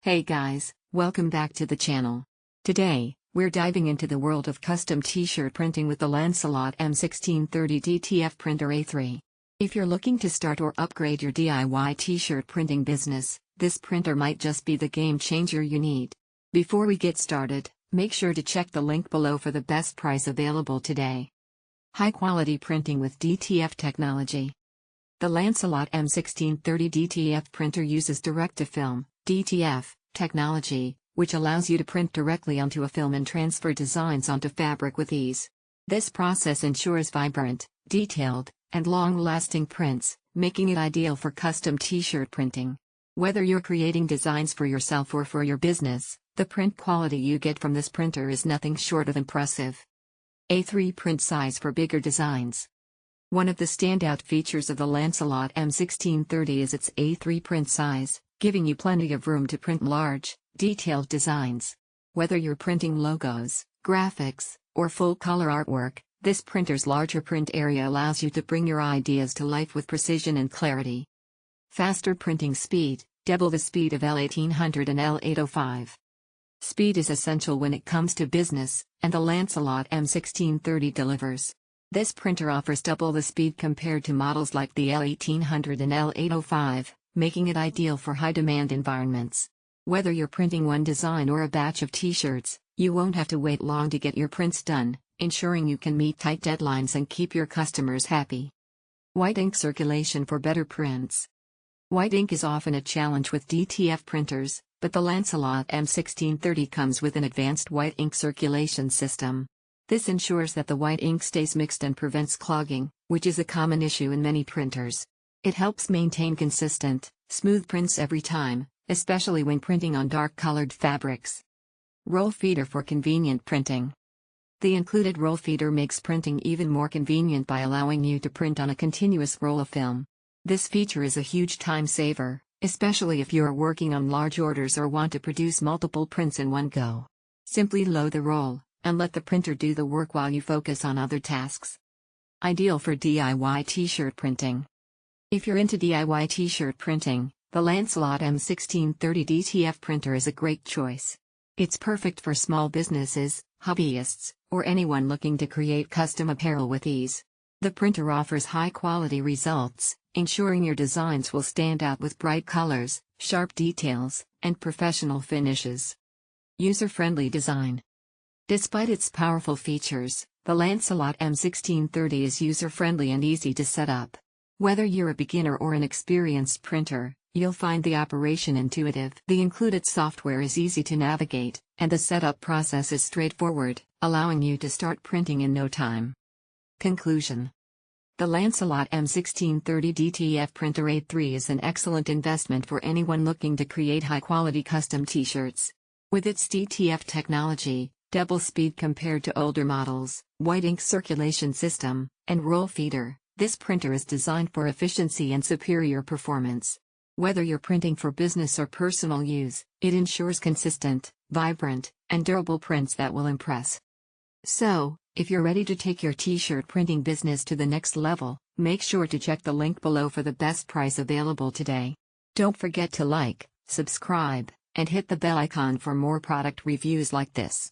Hey guys, welcome back to the channel. Today, we're diving into the world of custom t-shirt printing with the Lancelot M1630 DTF Printer A3. If you're looking to start or upgrade your DIY t-shirt printing business, this printer might just be the game changer you need. Before we get started, make sure to check the link below for the best price available today. High-quality printing with DTF technology. The Lancelot M1630 DTF printer uses direct-to-film (DTF) technology, which allows you to print directly onto a film and transfer designs onto fabric with ease. This process ensures vibrant, detailed, and long-lasting prints, making it ideal for custom t-shirt printing. Whether you're creating designs for yourself or for your business, the print quality you get from this printer is nothing short of impressive. A3 print size for bigger designs. One of the standout features of the Lancelot M1630 is its A3 print size, giving you plenty of room to print large, detailed designs. Whether you're printing logos, graphics, or full-color artwork, this printer's larger print area allows you to bring your ideas to life with precision and clarity. Faster printing speed, double the speed of L1800 and L805. Speed is essential when it comes to business, and the Lancelot M1630 delivers. This printer offers double the speed compared to models like the L1800 and L805, making it ideal for high-demand environments. Whether you're printing one design or a batch of t-shirts, you won't have to wait long to get your prints done, ensuring you can meet tight deadlines and keep your customers happy. White ink circulation for better prints. White ink is often a challenge with DTF printers, but the Lancelot M1630 comes with an advanced white ink circulation system. This ensures that the white ink stays mixed and prevents clogging, which is a common issue in many printers. It helps maintain consistent, smooth prints every time, especially when printing on dark-colored fabrics. Roll feeder for convenient printing. The included roll feeder makes printing even more convenient by allowing you to print on a continuous roll of film. This feature is a huge time saver, especially if you are working on large orders or want to produce multiple prints in one go. Simply load the roll, and let the printer do the work while you focus on other tasks. Ideal for DIY t-shirt printing. If you're into DIY t-shirt printing, the Lancelot M1630 DTF printer is a great choice. It's perfect for small businesses, hobbyists, or anyone looking to create custom apparel with ease. The printer offers high-quality results, ensuring your designs will stand out with bright colors, sharp details, and professional finishes. User-friendly design. Despite its powerful features, the Lancelot M1630 is user-friendly and easy to set up. Whether you're a beginner or an experienced printer, you'll find the operation intuitive. The included software is easy to navigate, and the setup process is straightforward, allowing you to start printing in no time. Conclusion. The Lancelot M1630 DTF Printer A3 is an excellent investment for anyone looking to create high-quality custom t-shirts. With its DTF technology, double speed compared to older models, white ink circulation system, and roll feeder, this printer is designed for efficiency and superior performance. Whether you're printing for business or personal use, it ensures consistent, vibrant, and durable prints that will impress. So, if you're ready to take your t-shirt printing business to the next level, make sure to check the link below for the best price available today. Don't forget to like, subscribe, and hit the bell icon for more product reviews like this.